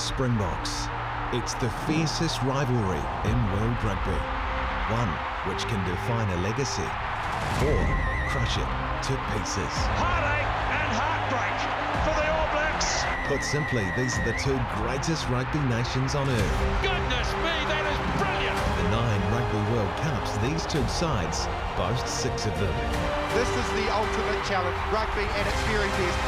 Springboks. It's the fiercest rivalry in world rugby. One which can define a legacy or crush it to pieces. Heartache and heartbreak for the All Blacks. Put simply, these are the two greatest rugby nations on earth. Goodness me, that is brilliant. The 9 Rugby World Cups, these two sides boast 6 of them. This is the ultimate challenge, rugby at its very best.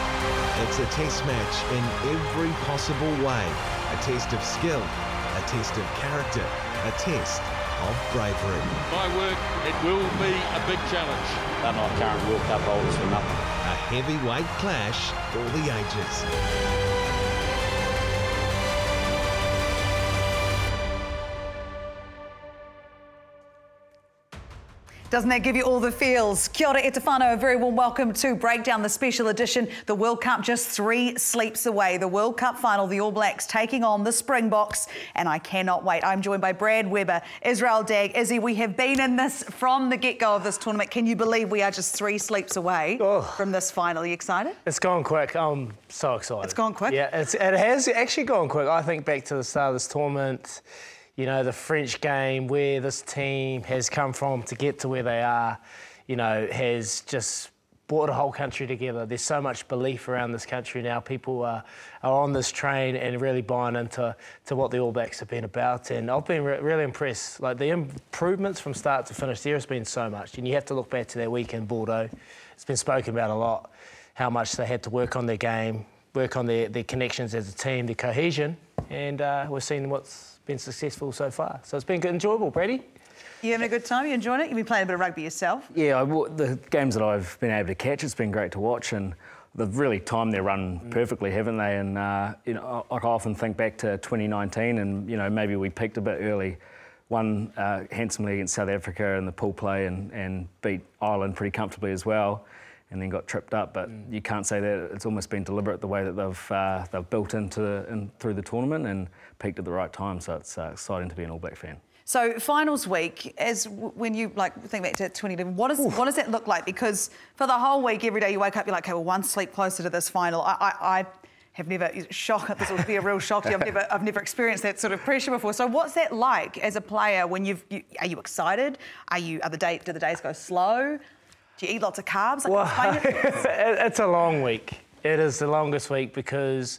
It's a test match in every possible way. A test of skill, a test of character, a test of bravery. My word, it will be a big challenge. They're not current World Cup holders for nothing. A heavyweight clash for the ages. Doesn't that give you all the feels? Kia ora e te whānau, a very warm welcome to Breakdown, the special edition. The World Cup just 3 sleeps away. The World Cup final, the All Blacks taking on the Springboks, and I cannot wait. I'm joined by Brad Weber, Israel Dag. Izzy, we have been in this from the get-go of this tournament. Can you believe we are just 3 sleeps away from this final? Are you excited? It's gone quick. I'm so excited. It's gone quick? Yeah, it has actually gone quick. I think back to the start of this tournament, you know, the French game, where this team has come from to get to where they are, you know, has just brought a whole country together. There's so much belief around this country now. People are on this train and really buying into what the All Blacks have been about. And I've been really impressed. Like, the improvements from start to finish, there has been so much. And you have to look back to their week in Bordeaux. It's been spoken about a lot, how much they had to work on their game, work on their connections as a team, their cohesion. And we're seeing what's been successful so far. So it's been good, enjoyable. Brady? You having a good time? You enjoying it? You've been playing a bit of rugby yourself? Yeah, the games that I've been able to catch, it's been great to watch, and they've really timed their run perfectly, haven't they? And you know, I often think back to 2019, and you know, maybe we peaked a bit early, won handsomely against South Africa in the pool play, and beat Ireland pretty comfortably as well, and then got tripped up. But you can't say that. It's almost been deliberate the way that they've built through the tournament and peaked at the right time. So it's exciting to be an All Black fan. So finals week, when you think back to 2011, what does that look like? Because for the whole week, every day you wake up, you're like, okay, well, 1 sleep closer to this final. I have never this will be a real shock to you. I've never experienced that sort of pressure before. So what's that like as a player when are you excited? Do the days go slow? Do you eat lots of carbs? Well, it's a long week. It is the longest week because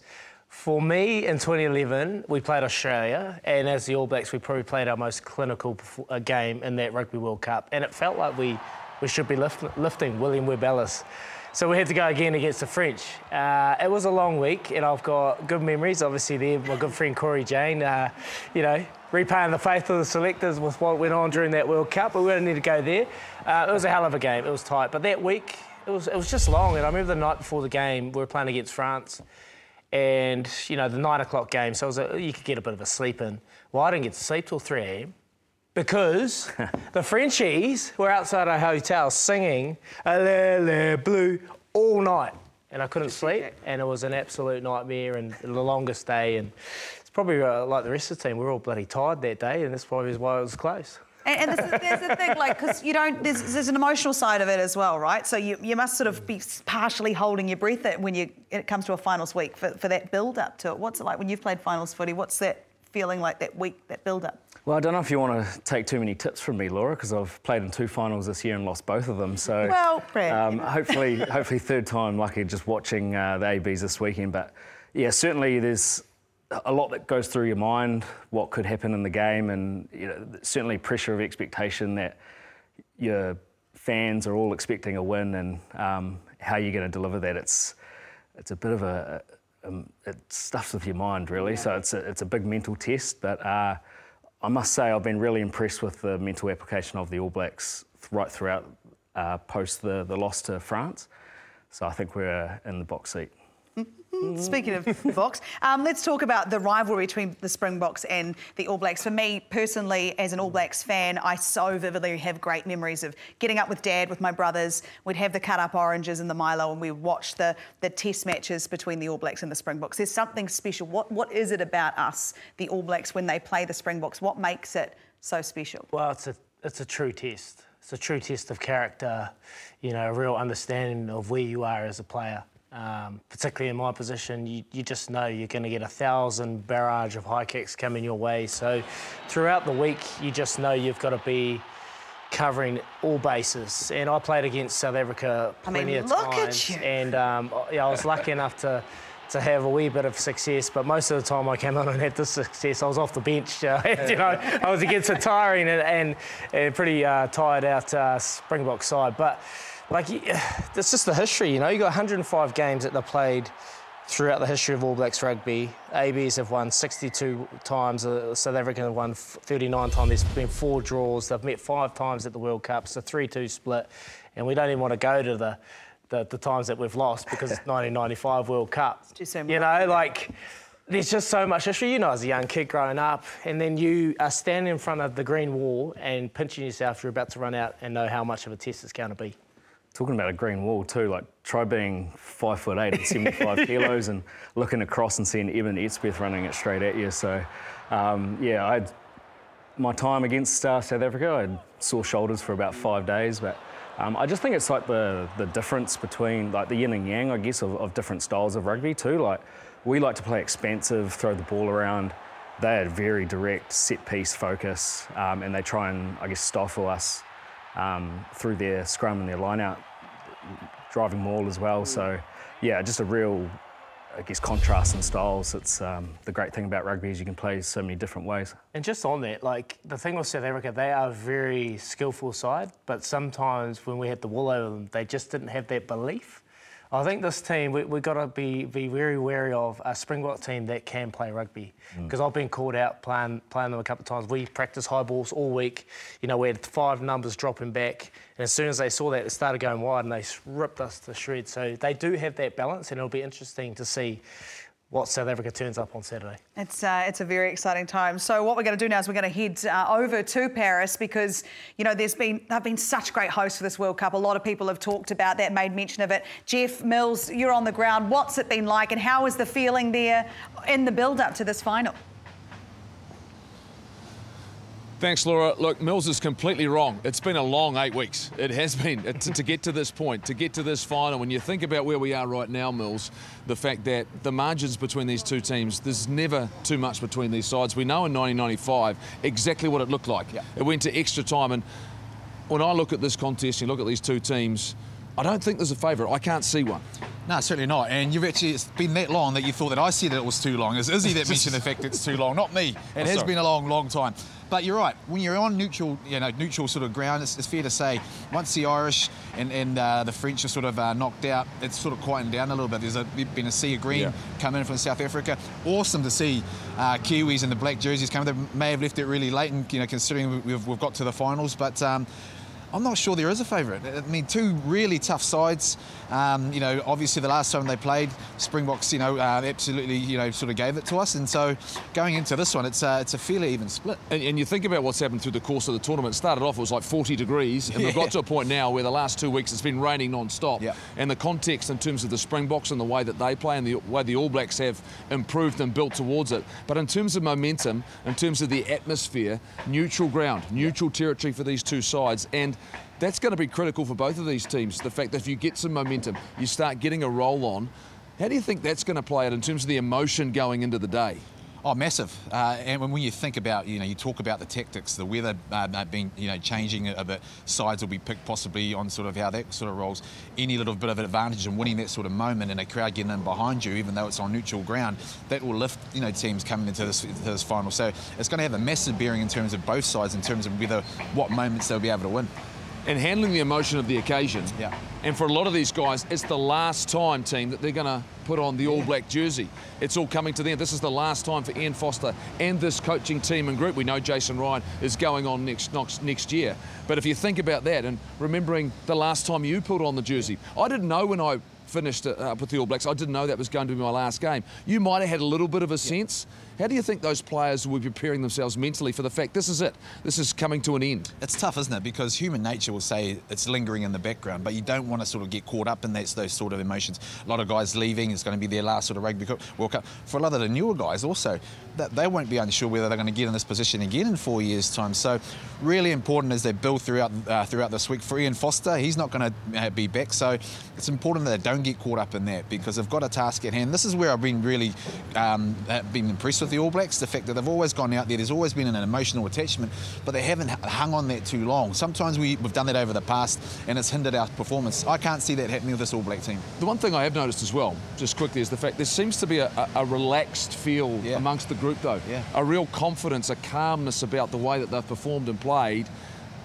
for me in 2011, we played Australia, and as the All Blacks, we probably played our most clinical game in that Rugby World Cup, and it felt like we should be lifting William Webb Ellis. So we had to go again against the French. It was a long week, and I've got good memories, obviously, there. My good friend Corey Jane, you know, repaying the faith of the selectors with what went on during that World Cup, but we don't need to go there. It was a hell of a game. It was tight. But that week, it was just long, and I remember the night before the game, we were playing against France, and, you know, the 9 o'clock game, so you could get a bit of a sleep in. Well, I didn't get to sleep till 3 a.m. because the Frenchies were outside our hotel singing "Allez Bleu" all night, and I couldn't sleep, and it was an absolute nightmare and the longest day. And it's probably like the rest of the team, we were all bloody tired that day, and that's probably why it was close. And there's the thing, like, because there's an emotional side of it as well, right? So you must sort of be partially holding your breath when it comes to a finals week for that build-up to it. What's it like when you've played finals footy? What's that feeling like that week, that build-up? Well, I don't know if you want to take too many tips from me, Laura, because I've played in 2 finals this year and lost both of them. So well, Brad, hopefully third time lucky just watching the ABs this weekend. But yeah, certainly there's a lot that goes through your mind, what could happen in the game, and you know, certainly pressure of expectation that your fans are all expecting a win, and how you're going to deliver that. It's a bit of it stuffs with your mind, really. Yeah. So it's a big mental test. But I must say I've been really impressed with the mental application of the All Blacks right throughout post the loss to France. So I think we're in the box seat. Speaking of box, let's talk about the rivalry between the Springboks and the All Blacks. For me, personally, as an All Blacks fan, I so vividly have great memories of getting up with Dad, with my brothers. We'd have the cut-up oranges and the Milo, and we'd watch the test matches between the All Blacks and the Springboks. There's something special. What is it about us, the All Blacks, when they play the Springboks? What makes it so special? Well, it's a true test. It's a true test of character, you know, a real understanding of where you are as a player. Particularly in my position, you just know you're going to get 1,000 barrage of high kicks coming your way. So throughout the week, you just know you've got to be covering all bases. And I played against South Africa plenty of times. Look at you. And yeah, I was lucky enough to have a wee bit of success, but most of the time I came on and had this success. I was off the bench. You know, I was against a tiring and pretty tired out Springbok side. But like, it's just the history. You know, you got 105 games that they've played throughout the history of All Blacks rugby. ABs have won 62 times. South Africa have won 39 times. There's been 4 draws. They've met 5 times at the World Cup. It's a 3-2 split, and we don't even want to go to the times that we've lost because it's 1995 World Cup. You know, like, there's just so much history. You know, as a young kid growing up, and then you are standing in front of the green wall and pinching yourself, you're about to run out and know how much of a test it's going to be. Talking about a green wall too, like, try being 5'8" and 75 kilos and looking across and seeing Evan Etzbeth running it straight at you. So, yeah, my time against South Africa, I had sore shoulders for about 5 days, but I just think it's like the difference between, like, the yin and yang, I guess, of different styles of rugby too. Like, we like to play expansive, throw the ball around. They had very direct set-piece focus, and they try and, I guess, stifle us through their scrum and their line-out, driving maul as well. So, yeah, just a real, I guess, contrast in styles. It's the great thing about rugby is you can play so many different ways. And just on that, like, the thing with South Africa, they are a very skillful side, but sometimes when we had the wool over them, they just didn't have that belief. I think this team, we've got to be very wary of a Springbok team that can play rugby. Because I've been called out playing them a couple of times. We practiced high balls all week. You know, we had 5 numbers dropping back. And as soon as they saw that, they started going wide and they ripped us to shreds. So they do have that balance, and it'll be interesting to see what South Africa turns up on Saturday. It's a very exciting time. So what we're going to do now is we're going to head over to Paris because, you know, they've been such great hosts for this World Cup. A lot of people have talked about that, made mention of it. Jeff, Mils, you're on the ground. What's it been like, and how is the feeling there in the build-up to this final? Thanks, Laura. Look, Mils is completely wrong. It's been a long 8 weeks. It has been to get to this point, to get to this final. When you think about where we are right now, Mils, the fact that the margins between these two teams, there's never too much between these sides. We know in 1995 exactly what it looked like. Yeah. It went to extra time, and when I look at this contest and look at these two teams, I don't think there's a favourite. I can't see one. No, certainly not. And you've actually, it's been that long that you thought that I said that it was too long. It's Izzy that mentioned the fact it's too long, not me. It has been a long, long time. But you're right. When you're on neutral, neutral sort of ground, it's fair to say once the Irish and the French are sort of knocked out, it's sort of quietened down a little bit. There's been a sea of green come in from South Africa. Awesome to see Kiwis in the black jerseys come. They may have left it really late, and considering we've got to the finals, but. I'm not sure there is a favourite. I mean, 2 really tough sides. Obviously the last time they played, Springboks, absolutely, sort of gave it to us. And so going into this one, it's a fairly even split. And you think about what's happened through the course of the tournament. It started off, it was like 40 degrees, and we've got to a point now where the last 2 weeks it's been raining non-stop. Yeah. And the context in terms of the Springboks and the way that they play and the way the All Blacks have improved and built towards it. But in terms of momentum, in terms of the atmosphere, neutral ground, neutral territory for these two sides, and that's going to be critical for both of these teams. The fact that if you get some momentum, you start getting a roll on. How do you think that's going to play out in terms of the emotion going into the day? Oh, massive. And when you think about, you talk about the tactics, the weather being, changing a bit, sides will be picked possibly on sort of how that sort of rolls. Any little bit of advantage in winning that sort of moment and a crowd getting in behind you, even though it's on neutral ground, that will lift, teams coming into this final. So it's going to have a massive bearing in terms of both sides, in terms of what moments they'll be able to win. And handling the emotion of the occasion. Yeah. And for a lot of these guys, it's the last time, team, that they're going to put on the All Black jersey. It's all coming to them. This is the last time for Ian Foster and this coaching team and group. We know Jason Ryan is going on next year. But if you think about that and remembering the last time you put on the jersey, I didn't know when I finished up with the All Blacks, I didn't know that was going to be my last game. You might have had a little bit of a sense. How do you think those players will be preparing themselves mentally for the fact this is it? This is coming to an end. It's tough, isn't it? Because human nature will say it's lingering in the background, but you don't want to sort of get caught up in those sort of emotions. A lot of guys leaving, it's going to be their last sort of Rugby World Cup. For a lot of the newer guys also, they won't be unsure whether they're going to get in this position again in 4 years' time. So really important as they build throughout this week. For Ian Foster, he's not going to be back, so it's important that they don't get caught up in that, because they've got a task at hand. This is where I've been really been impressed with the All Blacks, the fact that they've always gone out there, there's always been an emotional attachment, but they haven't hung on that too long. Sometimes we've done that over the past and it's hindered our performance. I can't see that happening with this All Black team. The one thing I have noticed as well, just quickly, is the fact there seems to be a relaxed feel amongst the group, though. A real confidence, a calmness about the way that they've performed and played.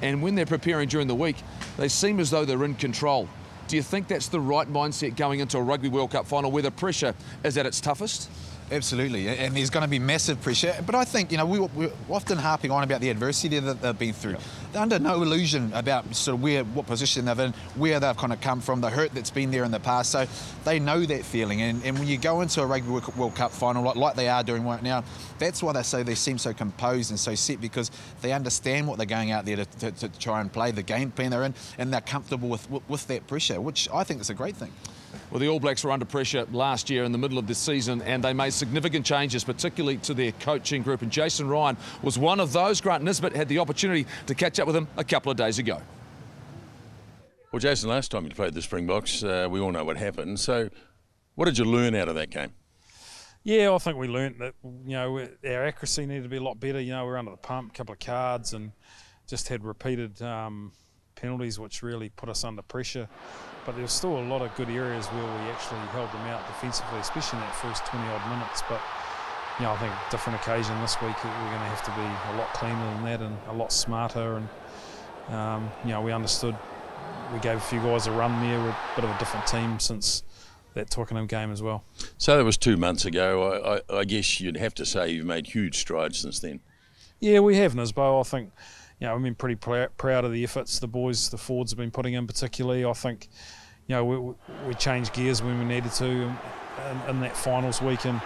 And when they're preparing during the week, they seem as though they're in control. Do you think that's the right mindset going into a Rugby World Cup final where the pressure is at its toughest? Absolutely, and there's going to be massive pressure. But I think, you know, we're often harping on about the adversity that they've been through. They're under no illusion about sort of what position they're in, where they've kind of come from, the hurt that's been there in the past. So they know that feeling. And when you go into a Rugby World Cup final like they are doing right now, that's why they seem so composed and so set, because they understand what they're going out there to try and play, the game plan they're in, and they're comfortable with that pressure, which I think is a great thing. Well, the All Blacks were under pressure last year in the middle of the season, and they made significant changes, particularly to their coaching group. And Jason Ryan was one of those. Grant Nisbet had the opportunity to catch up with him a couple of days ago. Well, Jason, last time you played the Springboks, we all know what happened. So what did you learn out of that game? Yeah, I think we learnt that, you know, our accuracy needed to be a lot better. You know, we're under the pump, a couple of cards, and just had repeated penalties which really put us under pressure. But there was still a lot of good areas where we actually held them out defensively, especially in that first 20-odd minutes. But, you know, I think different occasion this week, we're going to have to be a lot cleaner than that and a lot smarter. And, you know, we understood, we gave a few guys a run there. We're a bit of a different team since that Twickenham game as well. So that was 2 months ago. I guess you'd have to say you've made huge strides since then. Yeah, we have, Nisbo. I think, you know, I've been pretty proud of the efforts the boys, the forwards have been putting in particularly. I think, you know, we changed gears when we needed to in that finals week, and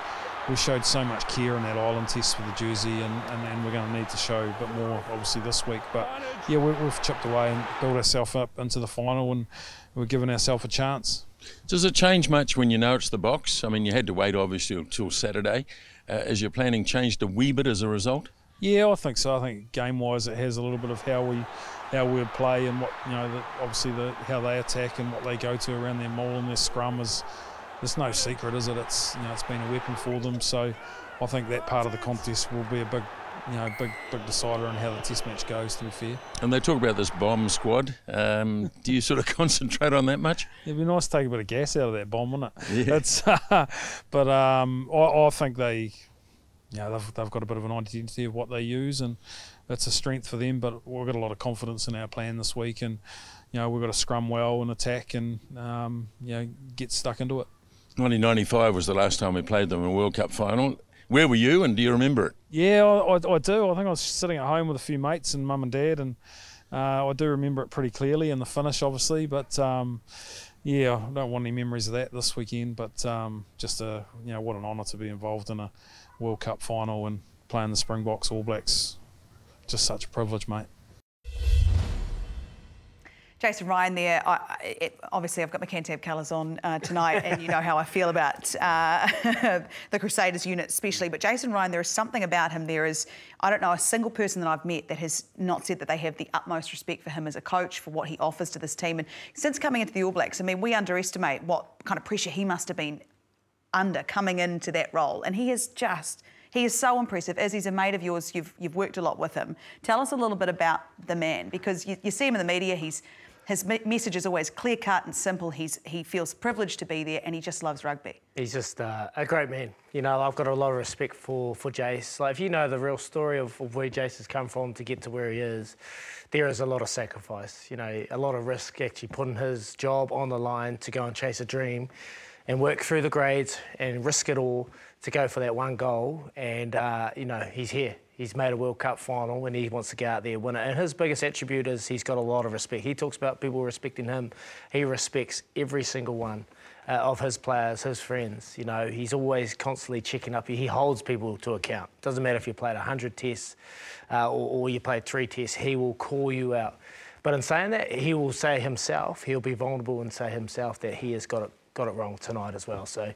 we showed so much care in that Ireland test with the jersey, and we're going to need to show a bit more obviously this week. But yeah, we've chipped away and built ourselves up into the final, and we're giving ourselves a chance. Does it change much when you know it's the Boks? I mean, you had to wait obviously until Saturday. Has your planning changed a wee bit as a result? Yeah, I think so. I think game-wise it has a little bit of how we would play, and what, you know, obviously how they attack and what they go to around their maul and their scrum is. There's no secret, is it? It's, you know, it's been a weapon for them. So I think that part of the contest will be a big, you know, big decider on how the Test match goes, to be fair. And they talk about this bomb squad. Do you sort of concentrate on that much? It'd be nice to take a bit of gas out of that bomb, wouldn't it? Yeah. It's, but I think they, you know, they've got a bit of an identity of what they use, and it's a strength for them. But we've got a lot of confidence in our plan this week, and, you know, we've got to scrum well and attack, and you know, get stuck into it. 1995 was the last time we played them in a World Cup final. Where were you, and do you remember it? Yeah, I do. I think I was sitting at home with a few mates and mum and dad, and I do remember it pretty clearly, and the finish obviously. But yeah, I don't want any memories of that this weekend. But just you know, what an honour to be involved in a World Cup final and playing the Springboks All Blacks. Just such a privilege, mate. Jason Ryan there, obviously I've got my Cantab colours on tonight, and you know how I feel about the Crusaders unit especially, but Jason Ryan, there is something about him. There is, I don't know a single person that I've met that has not said that they have the utmost respect for him as a coach, for what he offers to this team. And since coming into the All Blacks, I mean, we underestimate what kind of pressure he must have been under coming into that role, and he is so impressive. Izzy's a mate of yours, you've worked a lot with him. Tell us a little bit about the man, because you see him in the media, his message is always clear-cut and simple. He feels privileged to be there, and he just loves rugby. He's just a great man. You know, I've got a lot of respect for Jace. Like, if you know the real story of where Jace has come from to get to where he is, there is a lot of sacrifice, you know, a lot of risk, actually putting his job on the line to go and chase a dream and work through the grades and risk it all to go for that one goal. And, you know, he's here. He's made a World Cup final, and he wants to go out there and win it. And his biggest attribute is he's got a lot of respect. He talks about people respecting him. He respects every single one of his players, his friends. You know, he's always constantly checking up. He holds people to account. Doesn't matter if you played 100 tests or you played 3 tests, he will call you out. But in saying that, he will say himself, he'll be vulnerable and say himself that he has got it wrong tonight as well. So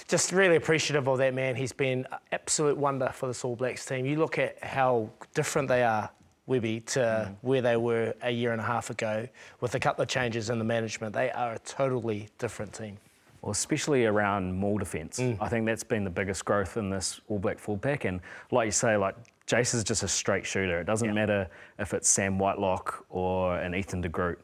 just really appreciative of that man. He's been an absolute wonder for this All Blacks team. You look at how different they are, Webby, to where they were a year and a half ago with a couple of changes in the management. They are a totally different team. Well, especially around maul defence. I think that's been the biggest growth in this All Black full pack. And like you say, like Jace is just a straight shooter. It doesn't matter if it's Sam Whitelock or an Ethan de Groot.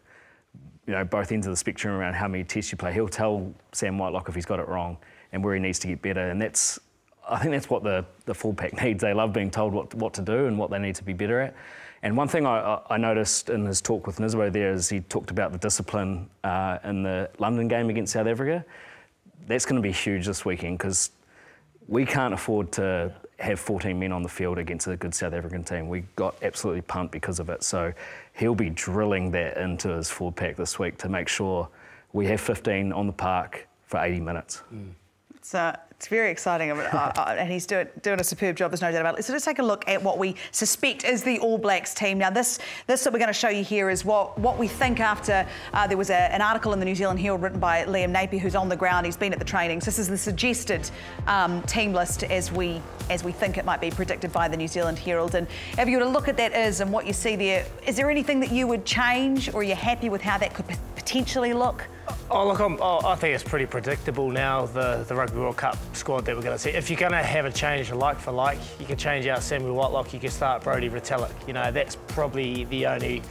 You know, both ends of the spectrum around how many tests you play. He'll tell Sam Whitelock if he's got it wrong and where he needs to get better. And I think that's what the full pack needs. They love being told what to do and what they need to be better at. And one thing I noticed in his talk with Nisbo there is he talked about the discipline in the London game against South Africa. That's going to be huge this weekend because we can't afford to have 14 men on the field against a good South African team. We got absolutely pumped because of it. So he'll be drilling that into his forward pack this week to make sure we have 15 on the park for 80 minutes. It's very exciting, and he's doing a superb job, there's no doubt about it. So let's take a look at what we suspect is the All Blacks team. Now, this that we're going to show you here is what we think after there was an article in the New Zealand Herald written by Liam Napier, who's on the ground. He's been at the trainings. This is the suggested team list as we think it might be predicted by the New Zealand Herald. And if you were to look at that and what you see there, is there anything that you would change, or are you happy with how that could potentially look? Oh, look, I think it's pretty predictable now, the Rugby World Cup squad that we're going to see. If you're going to have a change, like for like, you can change out Samuel Whitelock, you can start Brodie Retallick. You know, that's probably the only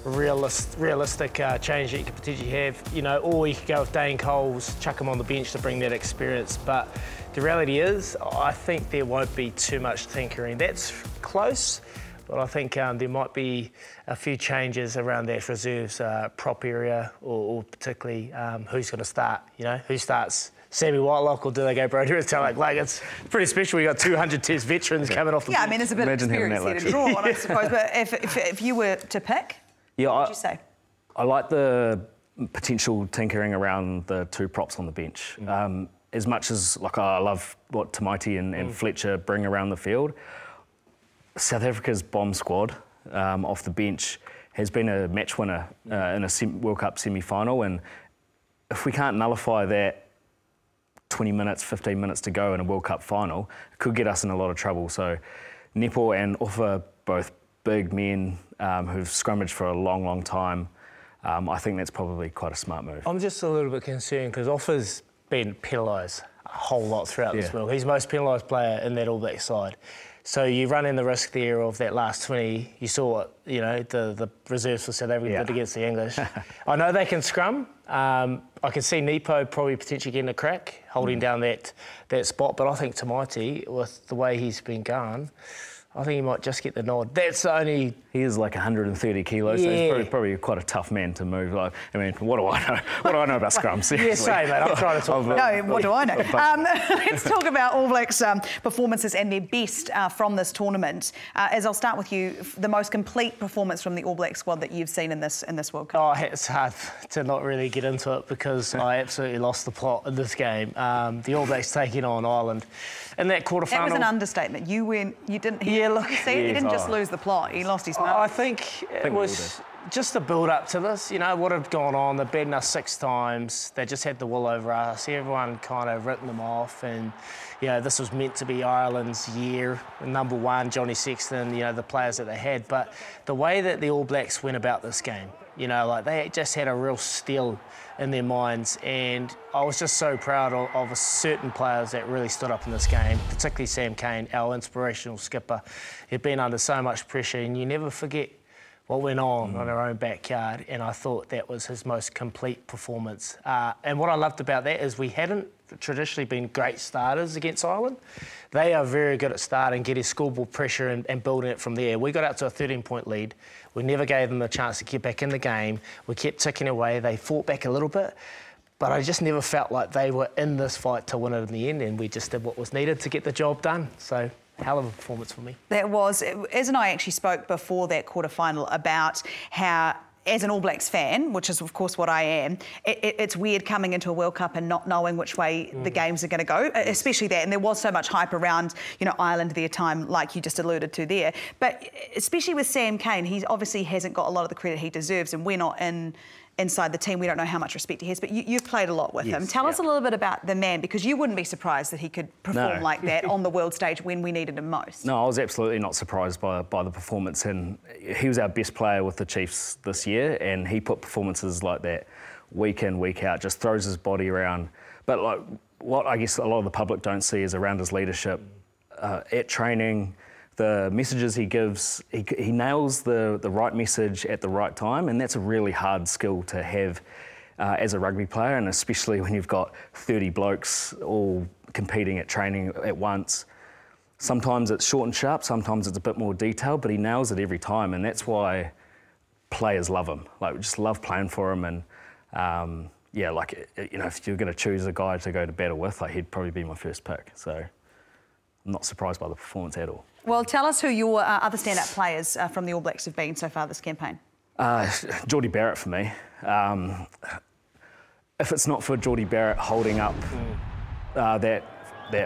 realistic change that you could potentially have. You know, or you could go with Dane Coles, chuck him on the bench to bring that experience. But the reality is, I think there won't be too much tinkering. That's close. But I think there might be a few changes around that reserves prop area, or particularly who's going to start. You know, who starts Sammy Whitelock, or do they go Brodie Retallick? Like, it's pretty special. We got 200 Test veterans coming off the bench. I mean, there's a bit of experience here to draw on, I suppose. But if you were to pick, what would you say? I like the potential tinkering around the two props on the bench. As much as I love what Tamaiti and Fletcher bring around the field, South Africa's bomb squad off the bench has been a match winner in a World Cup semi-final, and if we can't nullify that 20 minutes, 15 minutes to go in a World Cup final, it could get us in a lot of trouble. So Nepo and Ufa, both big men who've scrummaged for a long, long time, I think that's probably quite a smart move. I'm just a little bit concerned because Ufa's been penalised a whole lot throughout this World. He's the most penalised player in that All Black side. So you run in the risk there of that last 20. You saw what, you know, the reserves for South Africa did against the English. I know they can scrum. I can see Nepo probably potentially getting a crack, holding down that spot. But I think Tamaiti, with the way he's been going, I think he might just get the nod. That's the only... He is like 130 kilos, so he's probably quite a tough man to move. Like, I mean, what do I know? What do I know about scrum? Seriously. Yeah, same, mate. I'm trying to talk about... No, what do I know? Let's talk about All Blacks performances and their best from this tournament. As I'll start with you, the most complete performance from the All Black squad that you've seen in this World Cup. Oh, it's hard to not really get into it because I absolutely lost the plot in this game. The All Blacks taking on Ireland in that quarterfinal. That was an understatement. You didn't. Look, you see, he didn't just lose the plot. He lost his mark. I think it was just a build-up to this. You know, what had gone on. They'd beaten us 6 times. They just had the wool over us. Everyone kind of written them off. And, you know, this was meant to be Ireland's year. Number 1, Johnny Sexton, you know, the players that they had. But the way that the All Blacks went about this game, you know, like they just had a real steel in their minds, and I was just so proud of certain players that really stood up in this game, particularly Sam Cane, our inspirational skipper. He'd been under so much pressure, and you never forget what went on our own backyard, and I thought that was his most complete performance. And what I loved about that is we hadn't traditionally been great starters against Ireland. They are very good at starting, getting scoreboard pressure and building it from there. We got out to a 13-point lead. We never gave them a chance to get back in the game. We kept ticking away. They fought back a little bit, but I just never felt like they were in this fight to win it in the end, and we just did what was needed to get the job done. So, hell of a performance for me. That was. Ez and I actually spoke before that quarterfinal about how, as an All Blacks fan, which is of course what I am, it's weird coming into a World Cup and not knowing which way the games are going to go, especially that. And there was so much hype around, you know, Ireland their time, like you just alluded to there. But especially with Sam Cane, he obviously hasn't got a lot of the credit he deserves, and we're not inside the team. We don't know how much respect he has, but you've played a lot with him. Tell us a little bit about the man, because you wouldn't be surprised that he could perform like that on the world stage when we needed him most. No, I was absolutely not surprised by the performance, and he was our best player with the Chiefs this year, and he put performances like that week in, week out, just throws his body around, But like what I guess a lot of the public don't see is around his leadership at training, the messages he gives. He nails the right message at the right time, and that's a really hard skill to have as a rugby player, and especially when you've got 30 blokes all competing at training at once. Sometimes it's short and sharp, sometimes it's a bit more detailed, but he nails it every time, and that's why players love him. Like, we just love playing for him, and yeah, like, you know, if you're going to choose a guy to go to battle with, like, he'd probably be my first pick. So I'm not surprised by the performance at all. Well, tell us who your other stand-up players from the All Blacks have been so far this campaign. Geordie Barrett for me. If it's not for Geordie Barrett holding up that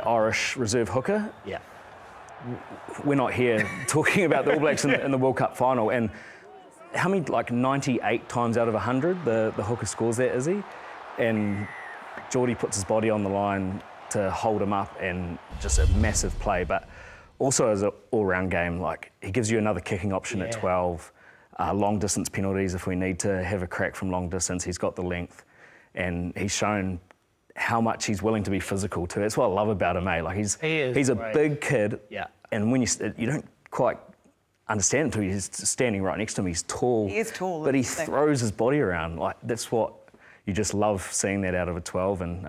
Irish reserve hooker, yeah, we're not here talking about the All Blacks in the World Cup final. And how many, like 98 times out of 100, the hooker scores that, Izzy? And Geordie puts his body on the line to hold him up, and just a massive play. But also as an all-round game, like, he gives you another kicking option at 12, long distance penalties if we need to have a crack from long distance. He's got the length, and he's shown how much he's willing to be physical too. That's what I love about him, eh? Like, he's a big kid, and when you don't quite understand until he's standing right next to him. He's tall. He is tall. But he throws his body around. Like, that's what you just love seeing that out of a 12, and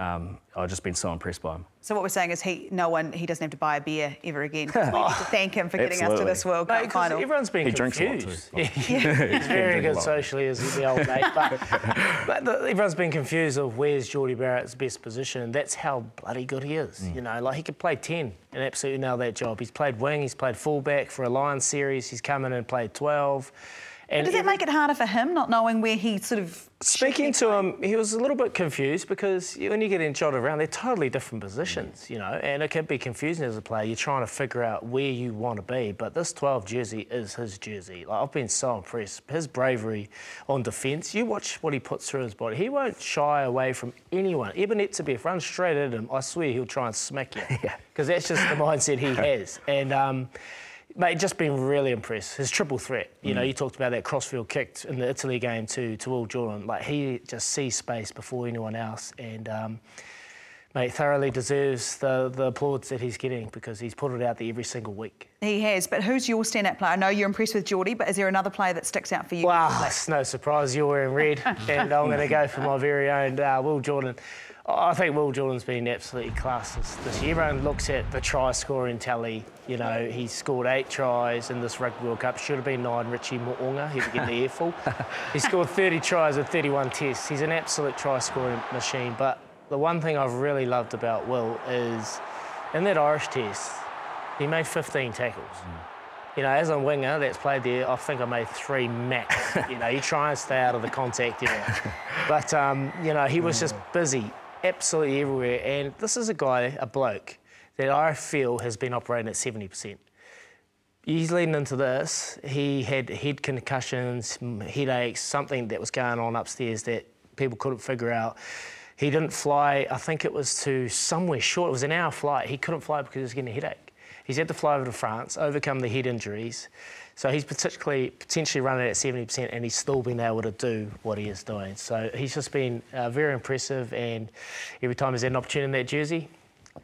I've just been so impressed by him. So what we're saying is he doesn't have to buy a beer ever again. We need to thank him for getting us to this World Cup final. Everyone's been confused. He's very good socially, as the old mate. But everyone's been confused of where's Geordie Barrett's best position. That's how bloody good he is. You know, like, he could play 10 and absolutely nail that job. He's played wing, he's played fullback for a Lions series. He's come in and played 12. And does that make it harder for him, not knowing where he sort of... Speaking to him, he was a little bit confused, because when you get in jotted around, they're totally different positions, you know, and it can be confusing as a player. You're trying to figure out where you want to be, but this 12 jersey is his jersey. Like, I've been so impressed. His bravery on defence, you watch what he puts through his body. He won't shy away from anyone. Ebenezer, if run straight at him, I swear he'll try and smack you, because that's just the mindset he has. And... mate, just been really impressed. His triple threat, you know, you talked about that crossfield kick in the Italy game to Will Jordan. Like, he just sees space before anyone else, and mate, thoroughly deserves the applause that he's getting, because he's put it out there every single week. He has, but who's your stand-up player? I know you're impressed with Geordie, but is there another player that sticks out for you? Well, it's no surprise you're wearing red, and I'm going to go for my very own Will Jordan. I think Will Jordan's been absolutely class this year. Everyone looks at the try-scoring tally. You know, he's scored 8 tries in this Rugby World Cup. Should have been 9, Richie Mo'unga. He would get the earful. He scored 30 tries in 31 tests. He's an absolute try-scoring machine. But the one thing I've really loved about Will is, in that Irish test, he made 15 tackles. You know, as a winger that's played there, I think I made 3 max. You know, you try and stay out of the contact area. But, you know, he was just busy absolutely everywhere. And this is a guy, a bloke, that I feel has been operating at 70%. He's leading into this. He had head concussions, headaches, something that was going on upstairs that people couldn't figure out. He didn't fly, I think it was to somewhere short. It was an hour flight. He couldn't fly because he was getting a headache. He's had to fly over to France, overcome the head injuries. So he's potentially running at 70%, and he's still been able to do what he is doing. So he's just been very impressive, and every time he's had an opportunity in that jersey,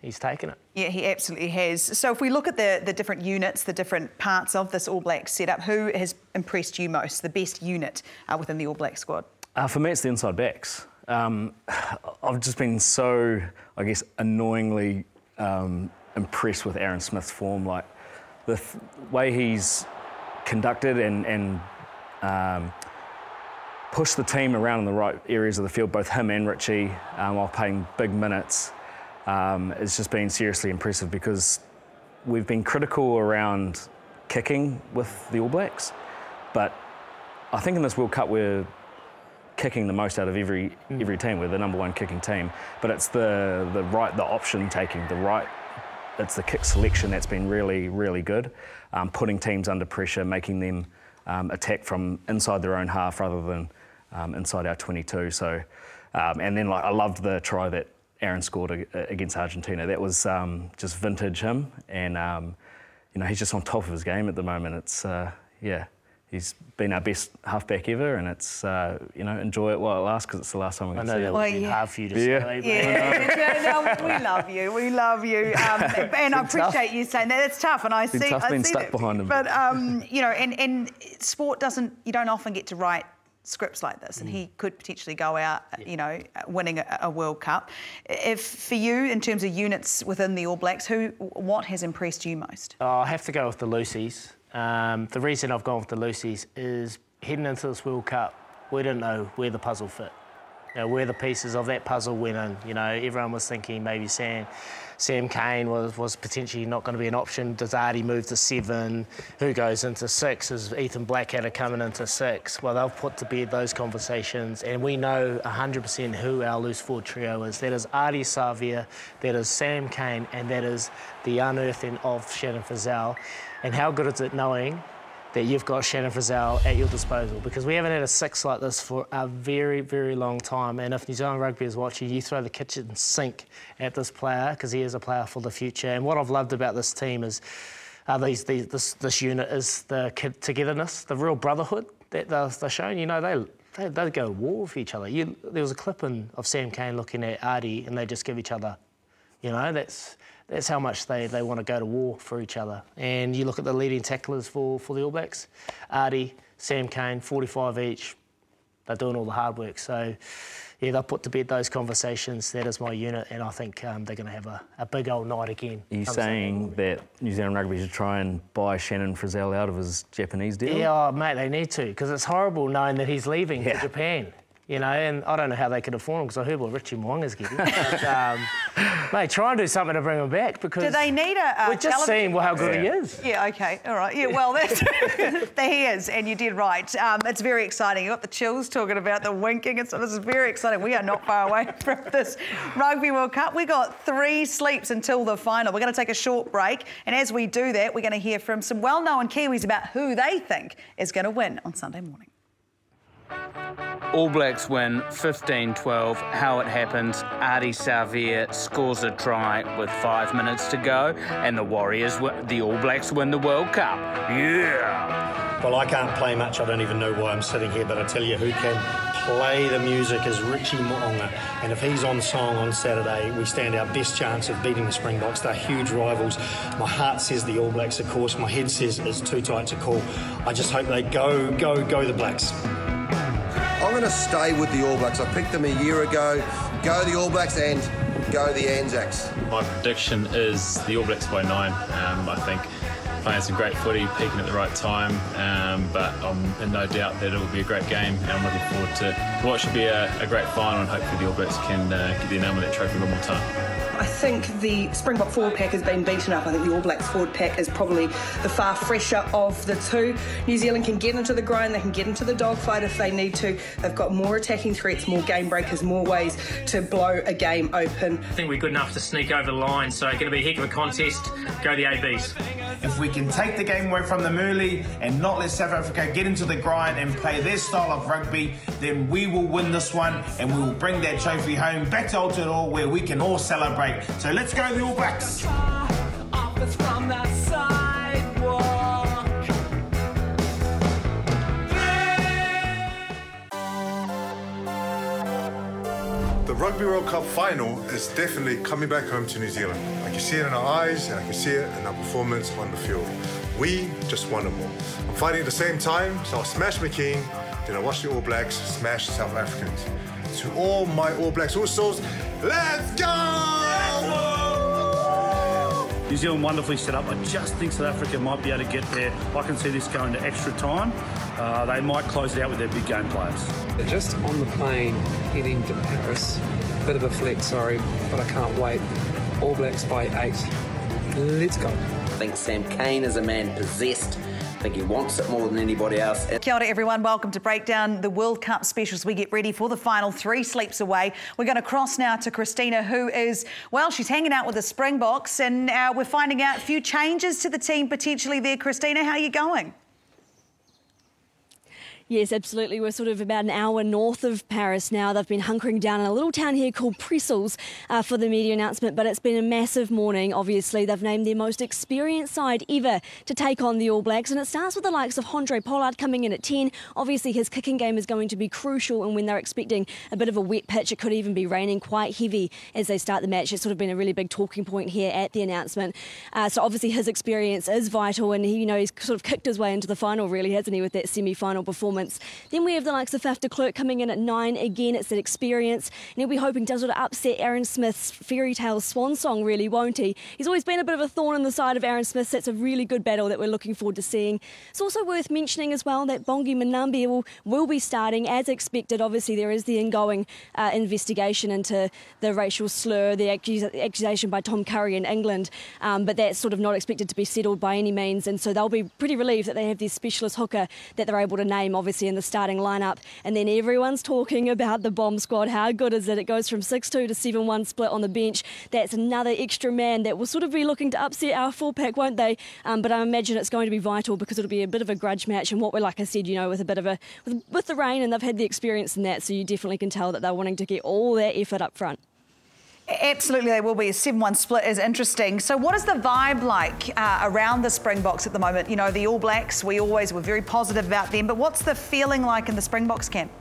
he's taken it. Yeah, he absolutely has. So if we look at the different units, the different parts of this All Black setup, who has impressed you most, the best unit within the All Black squad? For me, it's the inside backs. I've just been so, I guess, annoyingly impressed with Aaron Smith's form. Like, the way he's conducted and pushed the team around in the right areas of the field, both him and Richie, while playing big minutes, it's just been seriously impressive, because we've been critical around kicking with the All Blacks, but I think in this World Cup we're kicking the most out of every team. We're the #1 kicking team, but it's the option taking, it's the kick selection that's been really, really good, putting teams under pressure, making them attack from inside their own half rather than inside our 22. So, and then, like, I loved the try that Aaron scored against Argentina. That was just vintage him, and you know, he's just on top of his game at the moment. It's yeah, he's been our best halfback ever, and it's enjoy it while it lasts, because it's the last time we're going to see it. I know that would be hard for you to say. Yeah, no, we love you. We love you, and I appreciate you saying that. It's tough, and I see. Tough being stuck behind him. But and sport doesn't. You don't often get to write scripts like this, and he could potentially go out, winning a World Cup. If for you, in terms of units within the All Blacks, what has impressed you most? Oh, I have to go with the Lucies. The reason I've gone with the Lucies is heading into this World Cup, we didn't know where the puzzle fit. Where the pieces of that puzzle went in. Everyone was thinking maybe Sam Cane was potentially not going to be an option. Does Artie move to 7? Who goes into 6? Is Ethan Blackadder coming into 6? Well, they'll put to bed those conversations, and we know 100% who our loose forward trio is. That is Artie Savia, that is Sam Cane, and that is the unearthing of Shannon Frizzell. And how good is it knowing that you've got Shannon Frizzell at your disposal? Because we haven't had a 6 like this for a very, very long time. And if New Zealand Rugby is watching, you throw the kitchen sink at this player, because he is a player for the future. And what I've loved about this team is this unit is the togetherness, the real brotherhood that they're showing. They go to war with each other. There was a clip of Sam Cane looking at Artie, and they just give each other, that's how much they want to go to war for each other. And you look at the leading tacklers for the All Blacks, Artie, Sam Cane, 45 each. They're doing all the hard work. So, yeah, they'll put to bed those conversations. That is my unit, and I think they're going to have a big old night again. Are you saying that New Zealand Rugby should try and buy Shannon Frizzell out of his Japanese deal? Yeah, mate, they need to, because it's horrible knowing that he's leaving for Japan. And I don't know how they could afford him, because I heard what Richie Mwanga's getting. But, mate, try and do something to bring him back, because do they need a we're just seeing how good he is. Yeah, OK, all right. Yeah, well, there he is, and you did right. It's very exciting. You got the chills talking about the winking and stuff. This is very exciting. We are not far away from this Rugby World Cup. We got 3 sleeps until the final. We're going to take a short break, and as we do that, we're going to hear from some well-known Kiwis about who they think is going to win on Sunday morning. All Blacks win 15-12. How it happens, Artie Savia scores a try with 5 minutes to go, and the All Blacks win the World Cup. Yeah! Well, I can't play much. I don't even know why I'm sitting here, but I tell you who can play the music is Richie Mo'unga. And if he's on song on Saturday, we stand our best chance of beating the Springboks. They're huge rivals. My heart says the All Blacks, of course. My head says it's too tight to call. I just hope they go the Blacks. I'm going to stay with the All Blacks. I picked them a year ago. Go the All Blacks and go the Anzacs. My prediction is the All Blacks by 9. I think playing some great footy, peaking at the right time, but I'm in no doubt that it will be a great game, and I'm looking forward to what should be a great final, and hopefully the All Blacks can get their name on that trophy one more time. I think the Springbok forward pack has been beaten up. I think the All Blacks forward pack is probably the far fresher of the two. New Zealand can get into the grind, they can get into the dogfight if they need to. They've got more attacking threats, more game breakers, more ways to blow a game open. I think we're good enough to sneak over the line, so it's going to be a heck of a contest. Go the ABs. If we can take the game away from them early and not let South Africa get into the grind and play their style of rugby, then we will win this one, and we will bring that trophy home back to Aotearoa, where we can all celebrate. So let's go the All Blacks. The Rugby World Cup final is definitely coming back home to New Zealand. I can see it in our eyes, and I can see it in our performance on the field. We just won them all. I'm fighting at the same time, so I'll smash McKean, then I'll watch the All Blacks smash the South Africans. To all my All Blacks Usos, let's go! New Zealand wonderfully set up. I just think South Africa might be able to get there. I can see this going to extra time. They might close it out with their big game players. Just on the plane heading to Paris, bit of a flex, sorry, but I can't wait. All Blacks by 8. Let's go. I think Sam Cane is a man possessed. I think he wants it more than anybody else. Kia ora everyone, welcome to Breakdown, the World Cup specials. We get ready for the final 3 sleeps away. We're going to cross now to Christina, who is, well, she's hanging out with the Springboks, and we're finding out a few changes to the team potentially there. Christina, how are you going? Yes, absolutely. We're sort of about an hour north of Paris now. They've been hunkering down in a little town here called Brussels for the media announcement, but it's been a massive morning. Obviously, they've named their most experienced side ever to take on the All Blacks, and it starts with the likes of Andre Pollard coming in at 10. Obviously, his kicking game is going to be crucial, and when they're expecting a bit of a wet pitch, it could even be raining quite heavy as they start the match. It's sort of been a really big talking point here at the announcement. So obviously, his experience is vital, and he, he's sort of kicked his way into the final, really, hasn't he, with that semi-final performance. Then we have the likes of Faf de Klerk coming in at 9. Again, it's that experience. And he'll be hoping to sort of upset Aaron Smith's fairy tale swan song, really, won't he? He's always been a bit of a thorn in the side of Aaron Smith, so it's a really good battle that we're looking forward to seeing. It's also worth mentioning as well that Bongi Manambi will be starting as expected. Obviously, there is the ongoing investigation into the racial slur, the accusation by Tom Curry in England, but that's sort of not expected to be settled by any means, and so they'll be pretty relieved that they have this specialist hooker that they're able to name, obviously, in the starting lineup. And then everyone's talking about the bomb squad. How good is it? It goes from 6-2 to 7-1 split on the bench. That's another extra man that will sort of be looking to upset our full pack, won't they? But I imagine it's going to be vital because it'll be a bit of a grudge match, and what we're, like I said, with a bit of with the rain, and they've had the experience in that, so you definitely can tell that they're wanting to get all that effort up front. Absolutely, they will be. A 7-1 split is interesting. So what is the vibe like around the Springboks at the moment? The All Blacks, we always were very positive about them, but what's the feeling like in the Springboks camp?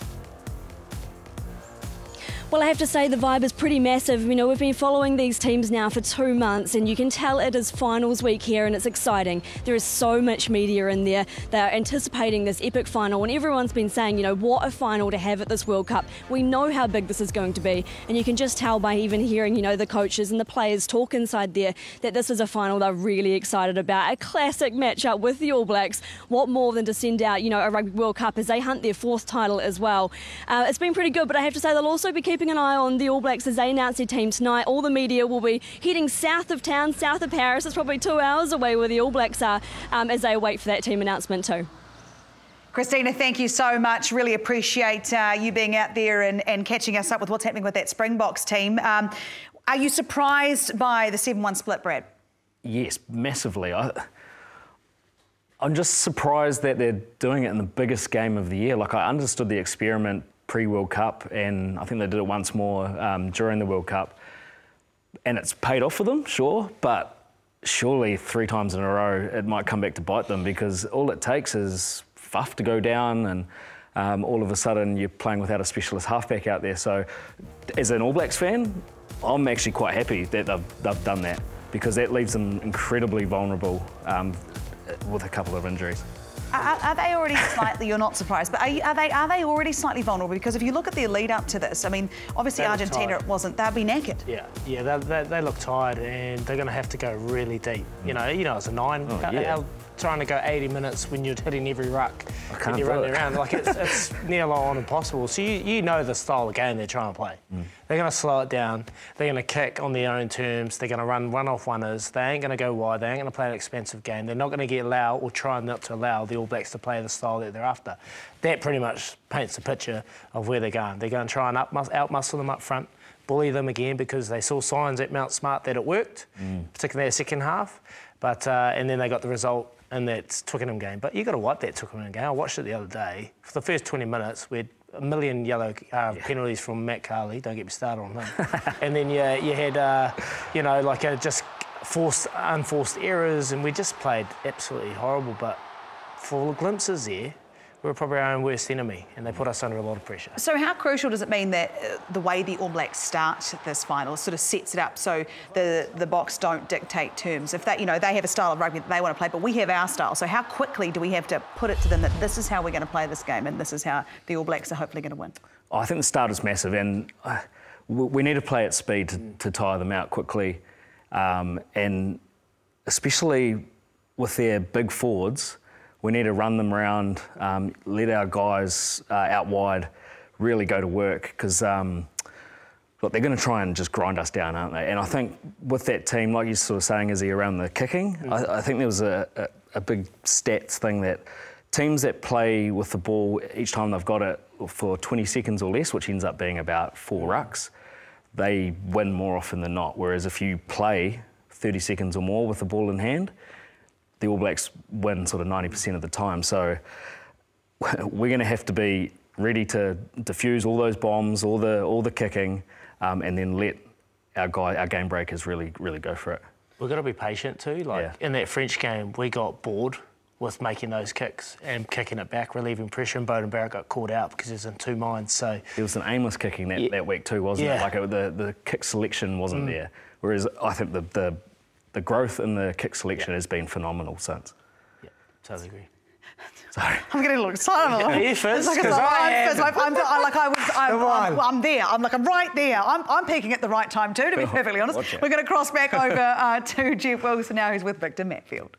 Well, I have to say the vibe is pretty massive. We've been following these teams now for 2 months, and you can tell it is finals week here, and it's exciting. There is so much media in there. They're anticipating this epic final, and everyone's been saying, what a final to have at this World Cup. We know how big this is going to be, and you can just tell by even hearing, the coaches and the players talk inside there that this is a final they're really excited about. A classic matchup with the All Blacks. What more than to send out, a Rugby World Cup as they hunt their 4th title as well. It's been pretty good, but I have to say they'll also be keeping an eye on the All Blacks as they announce their team tonight. All the media will be heading south of town, south of Paris. It's probably 2 hours away where the All Blacks are as they wait for that team announcement too. Christina, thank you so much. Really appreciate you being out there and catching us up with what's happening with that Springboks team. Are you surprised by the 7-1 split, Brad? Yes, massively. I'm just surprised that they're doing it in the biggest game of the year. I understood the experiment pre-World Cup, and I think they did it once more during the World Cup, and it's paid off for them, sure, but surely 3 times in a row it might come back to bite them, because all it takes is Faf to go down, and all of a sudden you're playing without a specialist halfback out there. So as an All Blacks fan, I'm actually quite happy that they've done that, because that leaves them incredibly vulnerable with a couple of injuries. Are they already slightly, you're not surprised, but are they already slightly vulnerable? Because if you look at their lead up to this, obviously Argentina, it wasn't, they'll be knackered. Yeah, they look tired, and they're going to have to go really deep. It's a 9. Oh, yeah. Trying to go 80 minutes when you're hitting every ruck and you're do running it. around, it's nearly on impossible. So you know the style of game they're trying to play. They're going to slow it down. They're going to kick on their own terms. They're going to run one-off runners. They ain't going to go wide. They ain't going to play an expensive game. They're not going to get allow or try not to allow the All Blacks to play the style that they're after. That pretty much paints the picture of where they're going. They're going to try and out-muscle them up front, bully them again, because they saw signs at Mount Smart that it worked, particularly their second half. But and then they got the result in that Twickenham game. But you've got to wipe that Twickenham game. I watched it the other day. For the first 20 minutes, we had a million yellow penalties from Matt Carley. Don't get me started on him. And then you had, just unforced errors, and we just played absolutely horrible. But for glimpses there, we were probably our own worst enemy, and they put us under a lot of pressure. So how crucial does it mean that the way the All Blacks start this final sort of sets it up so the Boks don't dictate terms? If they have a style of rugby that they want to play, but we have our style. So how quickly do we have to put it to them that this is how we're going to play this game, and this is how the All Blacks are hopefully going to win? I think the start is massive, and we need to play at speed to tire them out quickly, and especially with their big forwards. We need to run them around, let our guys out wide really go to work, because they're going to try and just grind us down, aren't they? And I think with that team, like you're sort of saying, Izzy, around the kicking, I think there was a big stats thing that teams that play with the ball each time they've got it for 20 seconds or less, which ends up being about 4 rucks, they win more often than not. Whereas if you play 30 seconds or more with the ball in hand, the All Blacks win sort of 90% of the time. So we're going to have to be ready to defuse all those bombs, all the kicking, and then let our game breakers really go for it. We've got to be patient too. Like in that French game, we got bored with making those kicks and kicking it back, relieving pressure, and Bowden Barrett got caught out because he was in two minds. So it was an aimless kicking that week too, wasn't it? Like the kick selection wasn't there. Whereas I think the growth in the kick selection has been phenomenal since. Yeah, totally agree. Sorry. I'm getting a little excited. You first, I'm there. I'm right there. I'm peaking at the right time too, to be perfectly honest. We're going to cross back over to Jeff Wilson now, who's with Victor Matfield.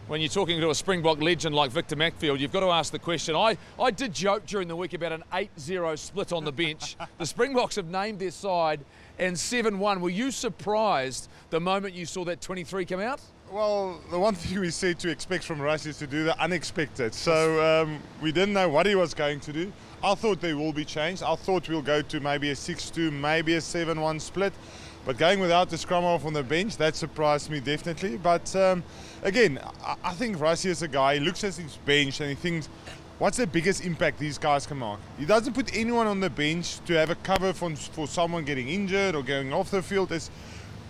When you're talking to a Springbok legend like Victor Matfield, you've got to ask the question. I did joke during the week about an 8-0 split on the bench. The Springboks have named their side and 7-1. Were you surprised the moment you saw that 23 come out? Well, the one thing we said to expect from Rice is to do the unexpected. So we didn't know what he was going to do. I thought there will be change. I thought we'll go to maybe a 6-2, maybe a 7-1 split. But going without the scrum half on the bench, that surprised me definitely. But again, I think Rice is a guy, he looks at his bench and he thinks, what's the biggest impact these guys can make? He doesn't put anyone on the bench to have a cover for someone getting injured or going off the field. It's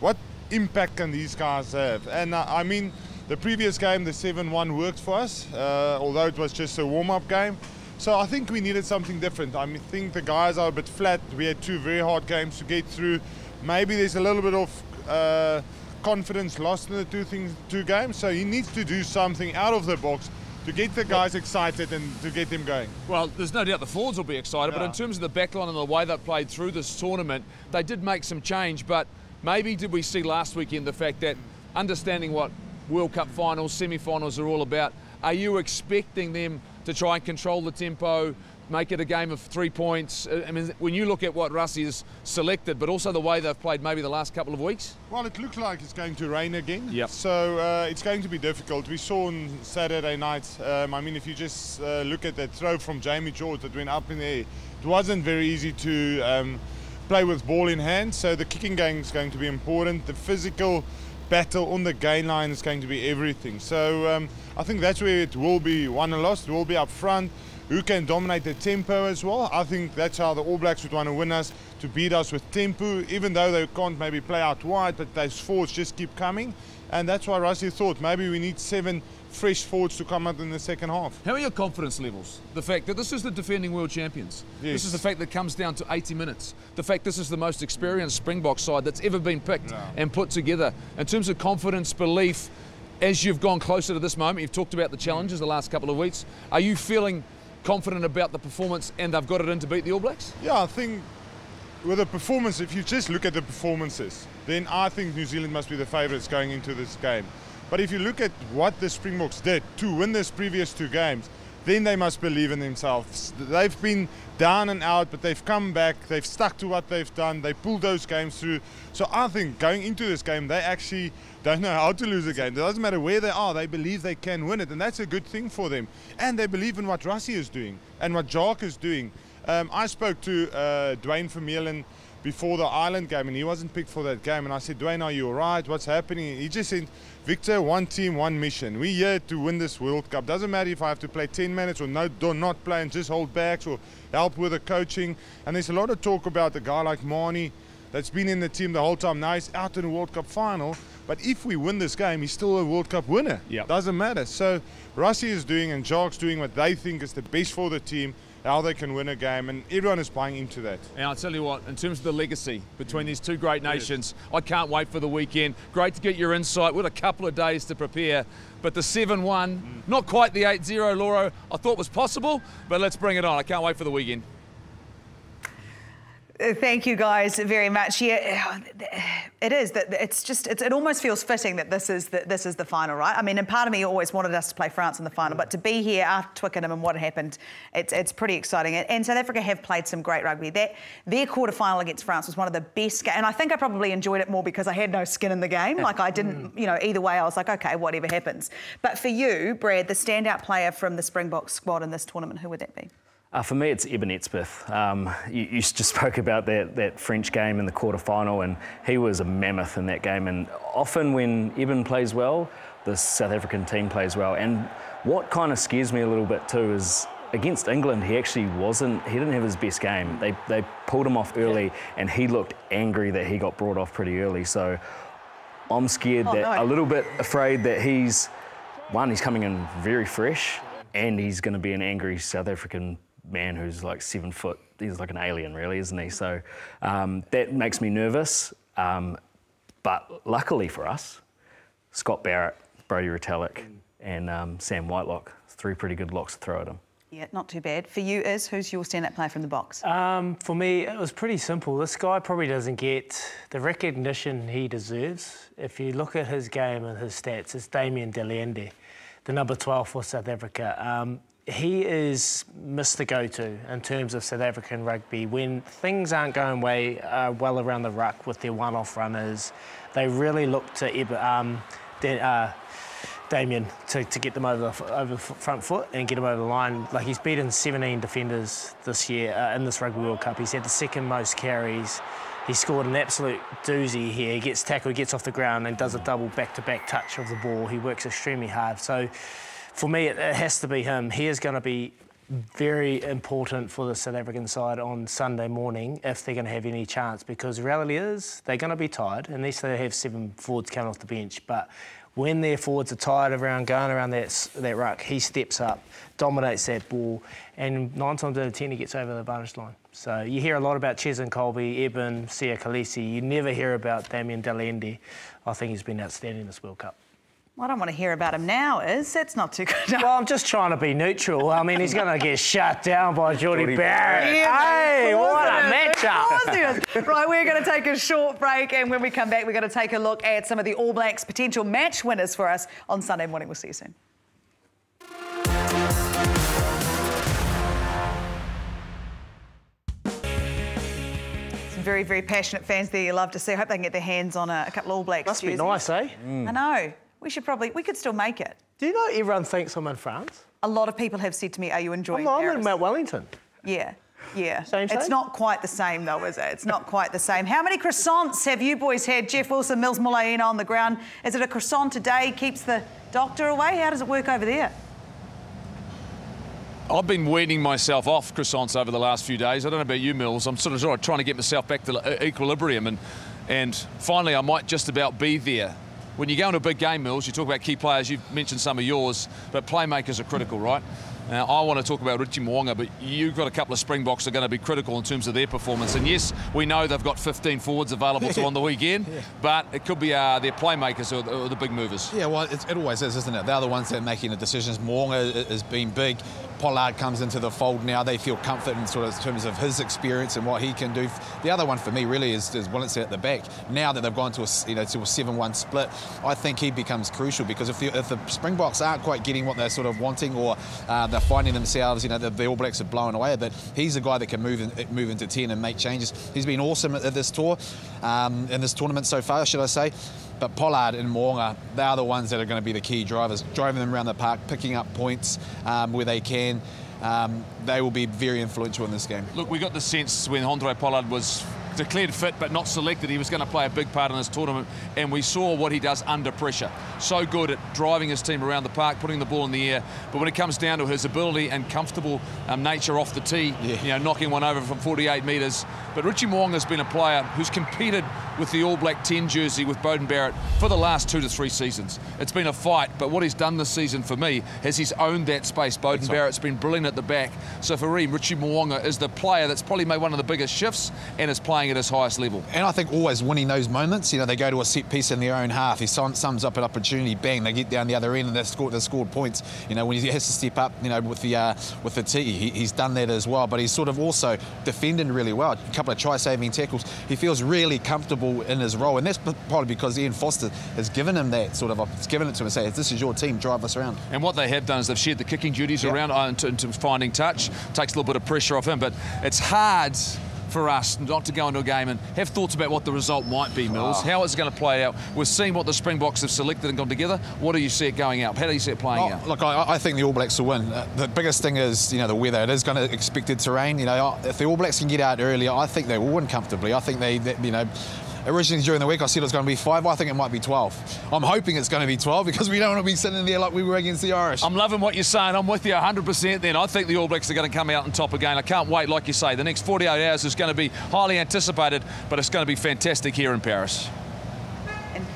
what impact can these guys have? And I mean, the previous game, the 7-1 worked for us, although it was just a warm-up game. So I think we needed something different. I think the guys are a bit flat. We had two very hard games to get through. Maybe there's a little bit of confidence lost in the two games. So he needs to do something out of the box to get the guys excited and to get them going. Well, there's no doubt the forwards will be excited, but in terms of the backline and the way they've played through this tournament, they did make some change. But maybe did we see last weekend the fact that understanding what World Cup finals, semi-finals are all about, are you expecting them to try and control the tempo, make it a game of 3 points? I mean, when you look at what Russie has selected, but also the way they've played maybe the last couple of weeks? Well, it looks like it's going to rain again. Yep. So it's going to be difficult. We saw on Saturday night, I mean, if you just look at that throw from Jamie George that went up in the air, it wasn't very easy to play with ball in hand. So the kicking game is going to be important. The physical battle on the gain line is going to be everything. So I think that's where it will be won and lost. It will be up front. Who can dominate the tempo as well? I think that's how the All Blacks would want to win us, to beat us with tempo, even though they can't maybe play out wide, but those forwards just keep coming. And that's why Russie thought maybe we need 7 fresh forwards to come out in the second half. How are your confidence levels? The fact that this is the defending world champions. Yes. This is the fact that comes down to 80 minutes. The fact this is the most experienced Springbok side that's ever been picked and put together. In terms of confidence, belief, as you've gone closer to this moment, you've talked about the challenges the last couple of weeks. Are you feeling confident about the performance and they've got it in to beat the All Blacks? Yeah, I think with the performance, if you just look at the performances, then I think New Zealand must be the favourites going into this game. But if you look at what the Springboks did to win this previous 2 games, then they must believe in themselves. They've been down and out, but they've come back, they've stuck to what they've done, they pulled those games through. So I think going into this game, they actually don't know how to lose a game. It doesn't matter where they are, they believe they can win it, and that's a good thing for them. And they believe in what Russie is doing and what Jacques is doing. I spoke to Dwayne Vermeulen before the Ireland game, and he wasn't picked for that game. And I said, Dwayne, are you all right? What's happening? He just said, Victor, one team, one mission. We're here to win this World Cup. Doesn't matter if I have to play 10 minutes or not play and just hold backs or help with the coaching. And there's a lot of talk about a guy like Marnie that's been in the team the whole time. Now he's out in the World Cup final. But if we win this game, he's still a World Cup winner. Yep. Doesn't matter. So Russie is doing and Jacques doing what they think is the best for the team, how they can win a game, and everyone is buying into that. And I'll tell you what, in terms of the legacy between these two great nations, I can't wait for the weekend. Great to get your insight. We had a couple of days to prepare, but the 7-1, not quite the 8-0, Lauro, I thought was possible, but let's bring it on. I can't wait for the weekend. Thank you guys very much. Yeah, it is that it almost feels fitting that this is the final, right? I mean, and part of me always wanted us to play France in the final, but to be here after Twickenham and what happened, it's pretty exciting. And South Africa have played some great rugby. Their quarter-final against France was one of the best games, and I think I probably enjoyed it more because I had no skin in the game. Like I didn't, you know, either way I was like, okay, whatever happens. But for you, Brad, the standout player from the Springbok squad in this tournament, who would that be? For me, it's Eben Etzebeth. You just spoke about that French game in the quarter-final, and he was a mammoth in that game. And often when Eben plays well, the South African team plays well. And What kind of scares me a little bit too is against England, he didn't have his best game. They pulled him off early and he looked angry that he got brought off pretty early. So I'm scared a little bit afraid that he's coming in very fresh and he's going to be an angry South African man who's like 7 foot. He's like an alien really, isn't he? So that makes me nervous. But luckily for us, Scott Barrett, Brodie Retallick and Sam Whitelock, 3 pretty good locks to throw at him. Yeah, not too bad. For you, who's your stand-up player from the box? For me, it was pretty simple. This guy probably doesn't get the recognition he deserves. If you look at his game and his stats, it's Damian de Allende, the number 12 for South Africa. He is Mr. Go-To in terms of South African rugby. When things aren't going well around the ruck with their one-off runners, they really look to Damien to get them over the front foot and get them over the line. Like, he's beaten 17 defenders this year in this Rugby World Cup. He's had the second most carries. He scored an absolute doozy here. He gets tackled, gets off the ground and does a double back-to-back touch of the ball. He works extremely hard. So for me, it has to be him. He is going to be very important for the South African side on Sunday morning if they're going to have any chance, because the reality is they're going to be tired unless they have 7 forwards coming off the bench. But when their forwards are tired going around that ruck, he steps up, dominates that ball, and 9 times out of 10 he gets over the vantage line. So you hear a lot about Cheslin Colby, Eben, Sia Khaleesi. You never hear about Damian de Allende. I think he's been outstanding this World Cup. I don't want to hear about him now, That's not too good. Well, I'm just trying to be neutral. I mean, he's going to get shut down by Geordie Barrett. Yeah, hey, what a matchup. Right, we're going to take a short break, and when we come back, we're going to take a look at some of the All Blacks' potential match winners for us on Sunday morning. We'll see you soon. Some very, very passionate fans there you love to see. I hope they can get their hands on a couple of All Blacks Must jerseys. be nice, eh? I know. We could still make it. Do you know everyone thinks I'm in France? A lot of people have said to me, are you enjoying I'm Paris? in Mount Wellington. Yeah. Same? It's not quite the same, though, is it? It's not quite the same. How many croissants have you boys had? Jeff Wilson, Mils Mulaina on the ground. Is it a croissant a day keeps the doctor away? How does it work over there? I've been weaning myself off croissants over the last few days. I don't know about you, Mils. I'm sort of trying to get myself back to equilibrium, and finally I might just about be there. When you go into a big game, Mils, you talk about key players. You've mentioned some of yours, but playmakers are critical, right? Now, I want to talk about Richie Mo'unga, but you've got a couple of Springboks that are going to be critical in terms of their performance. And yes, we know they've got 15 forwards available to on the weekend, but it could be their playmakers or the big movers. Yeah, well, it always is, isn't it? They're the ones that are making the decisions. Mo'unga has been big. Pollard comes into the fold now. They feel comfort in terms of his experience and what he can do. The other one for me really is Willinson at the back. Now that they've gone to a 7-1 split, I think he becomes crucial, because if the Springboks aren't quite getting what they're sort of wanting, or they're finding themselves, the All Blacks are blowing away a bit, he's a guy that can move into 10 and make changes. He's been awesome at this tour, in this tournament so far, should I say. But Pollard and Mo'unga, they are the ones that are going to be the key drivers, driving them around the park, picking up points where they can. They will be very influential in this game. Look, we got the sense when Andre Pollard was declared fit but not selected, he was going to play a big part in this tournament, and we saw what he does under pressure. So good at driving his team around the park, putting the ball in the air, but when it comes down to his ability and comfortable nature off the tee, knocking one over from 48 metres. But Richie Mo'unga has been a player who's competed with the All Black 10 jersey with Beauden Barrett for the last 2 to 3 seasons. It's been a fight, but what he's done this season for me is he's owned that space. Beauden Barrett's been brilliant at the back. So for me, Richie Mo'unga is the player that's probably made one of the biggest shifts and is playing at his highest level. And I think always winning those moments, they go to a set piece in their own half, he sums up an opportunity, bang, they get down the other end and they've scored points. When he has to step up, with the tee, he's done that as well, but he's sort of also defending really well. A couple of try-saving tackles. He feels really comfortable in his role, and that's probably because Ian Foster has given him that he's given it to him and say, this is your team, drive us around. And what they have done is they've shared the kicking duties around into finding touch. Takes a little bit of pressure off him, but it's hard for us not to go into a game and have thoughts about what the result might be, Mils. How it's going to play out. We're seeing what the Springboks have selected and gone together. What do you see it going out? How do you see it playing out? Look, I think the All Blacks will win. The biggest thing is, the weather. It is going to expected terrain. If the All Blacks can get out early, I think they will win comfortably. I think they Originally during the week I said it was going to be 5. I think it might be 12. I'm hoping it's going to be 12 because we don't want to be sitting there like we were against the Irish. I'm loving what you're saying. I'm with you 100% then. I think the All Blacks are going to come out on top again. I can't wait, like you say. The next 48 hours is going to be highly anticipated, but it's going to be fantastic here in Paris.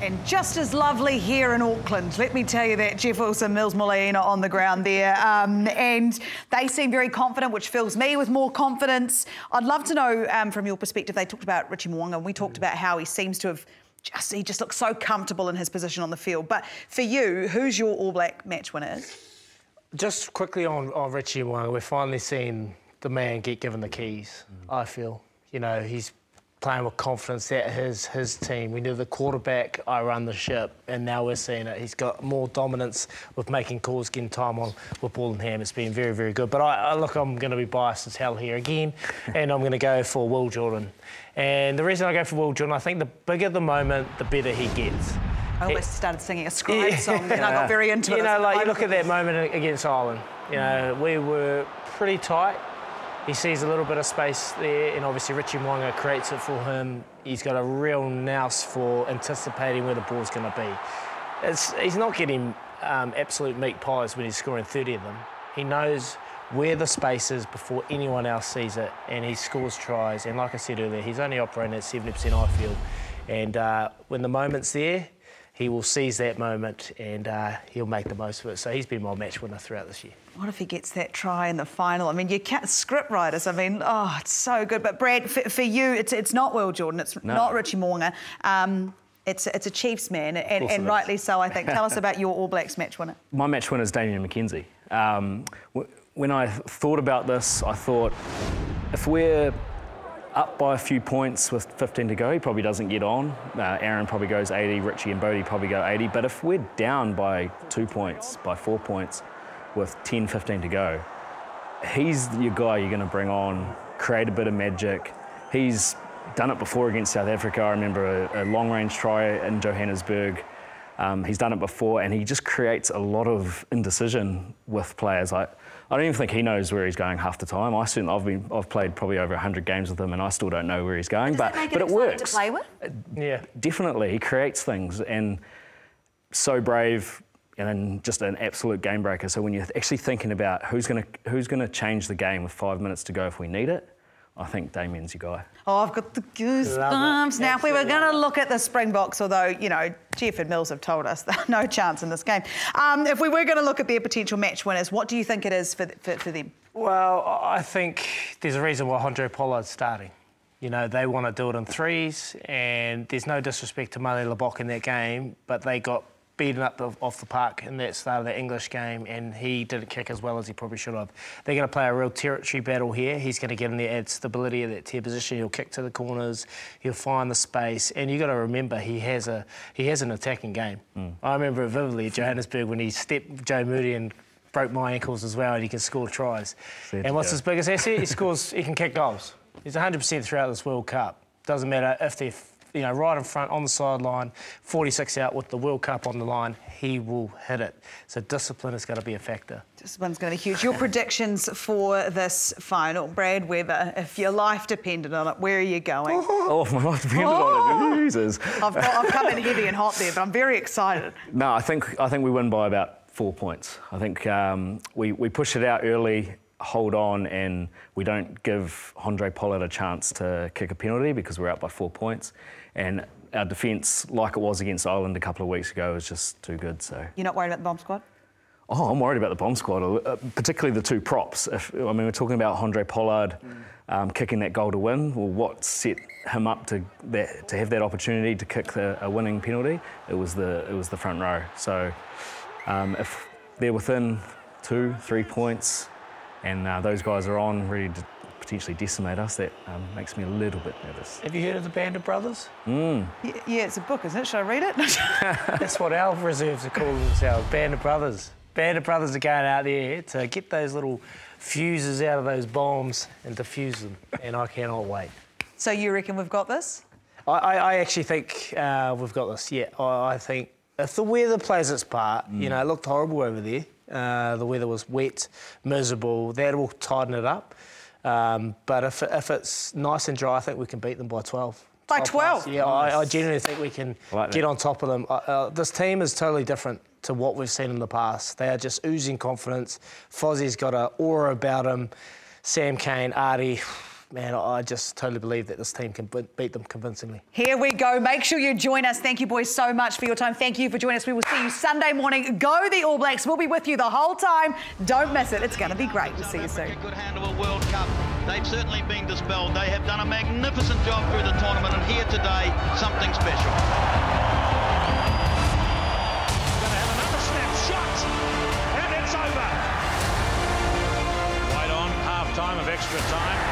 And just as lovely here in Auckland. Let me tell you that. Jeff Wilson, Mils Molina on the ground there. And they seem very confident, which fills me with more confidence. I'd love to know from your perspective, they talked about Richie Mo'unga, and we talked about how he seems to have he just looks so comfortable in his position on the field. But for you, who's your All Black match winners? Just quickly on Richie Mo'unga, we're finally seeing the man get given the keys, I feel. You know, he's playing with confidence at his team. We knew the quarterback, I run the ship, and now we're seeing it. He's got more dominance with making calls, getting time on with ball in hand. It's been very, very good. But look, I'm going to be biased as hell here again, and I'm going to go for Will Jordan. And the reason I go for Will Jordan, I think the bigger the moment, the better he gets. I almost started singing a Scribe song, and I got very into it. You know, like you look at that moment against Ireland. You know, we were pretty tight. He sees a little bit of space there, and obviously Richie Mo'unga creates it for him. He's got a real nous for anticipating where the ball's going to be. He's not getting absolute meat pies when he's scoring 30 of them. He knows where the space is before anyone else sees it, and he scores tries. And like I said earlier, he's only operating at 70%, I feel. And when the moment's there, he will seize that moment and he'll make the most of it. So he's been my match winner throughout this year. What if he gets that try in the final? I mean, you can't script writers. I mean, oh, it's so good. But Brad, for you, it's not Will Jordan. It's not Richie Mo'unga. It's a Chiefs man, and rightly so, I think. Tell us about your All Blacks match winner. My match winner is Damian McKenzie. When I thought about this, I thought if we're up by a few points with 15 to go, he probably doesn't get on. Aaron probably goes 80, Richie and Bodie probably go 80. But if we're down by 2 points, by 4 points, with 10, 15 to go, he's your guy you're going to bring on, create a bit of magic. He's done it before against South Africa. I remember a long-range try in Johannesburg. He's done it before, and he just creates a lot of indecision with players. I don't even think he knows where he's going half the time. I've played probably over 100 games with him, and I still don't know where he's going. But it works. To play with? Yeah, definitely. He creates things, and so brave, and then just an absolute game breaker. So when you're actually thinking about who's going to change the game with 5 minutes to go if we need it, I think Damian's your guy. Oh, I've got the goosebumps. Now, if we were going to look at the Springboks, although, you know, Jeff and Mils have told us there's no chance in this game. If we were going to look at their potential match winners, what do you think it is for them? Well, I think there's a reason why Handré Pollard's starting. You know, they want to do it in threes, and there's no disrespect to Mali Lebok in that game, but they got beaten up off the park in that start of the English game, and he didn't kick as well as he probably should have. They're going to play a real territory battle here. He's going to get in there, add stability at that tier position. He'll kick to the corners. He'll find the space, and you got to remember he has an attacking game. I remember it vividly at Johannesburg when he stepped Joe Moody and broke my ankles as well, and he can score tries. And what's his biggest asset? He can kick goals. He's 100% throughout this World Cup. Doesn't matter if they're right in front, on the sideline, 46 out with the World Cup on the line, he will hit it. So discipline is going to be a factor. Discipline's going to be huge. Your predictions for this final, Brad Weber, if your life depended on it, where are you going? Oh, my life depended on it. Jesus. I've come in heavy and hot there, but I'm very excited. No, I think we win by about 4 points. I think we push it out early, hold on, and we don't give Handré Pollard a chance to kick a penalty because we're up by 4 points. And our defence, like it was against Ireland a couple of weeks ago, is just too good. So you're not worried about the bomb squad? Oh, I'm worried about the bomb squad, particularly the two props. We're talking about Handré Pollard kicking that goal to win. Well, what set him up to have that opportunity to kick a winning penalty? It was the front row. So if they're within 2, 3 points, and those guys are on, ready to potentially decimate us, that makes me a little bit nervous. Have you heard of the Band of Brothers? Yeah, it's a book, isn't it? Should I read it? That's what our reserves are calling themselves, Band of Brothers. Band of Brothers are going out there to get those little fuses out of those bombs and defuse them, and I cannot wait. So you reckon we've got this? I actually think we've got this, yeah. I think if the weather plays its part, you know, it looked horrible over there. The weather was wet, miserable. That will tighten it up. But if it's nice and dry, I think we can beat them by 12, By 12? Yeah, I genuinely think we can get on top of them. This team is totally different to what we've seen in the past. They are just oozing confidence. Fozzie's got an aura about him. Sam Cane, Artie, man, I just totally believe that this team can beat them convincingly. Here we go. Make sure you join us. Thank you, boys, so much for your time. Thank you for joining us. We will see you Sunday morning. Go the All Blacks. We'll be with you the whole time. Don't miss it. It's going to be great. We'll see you soon. Good hand of a World Cup. They've certainly been dispelled. They have done a magnificent job through the tournament, and here today, something special. Going to have another snapshot, and it's over. Right on, half time of extra time.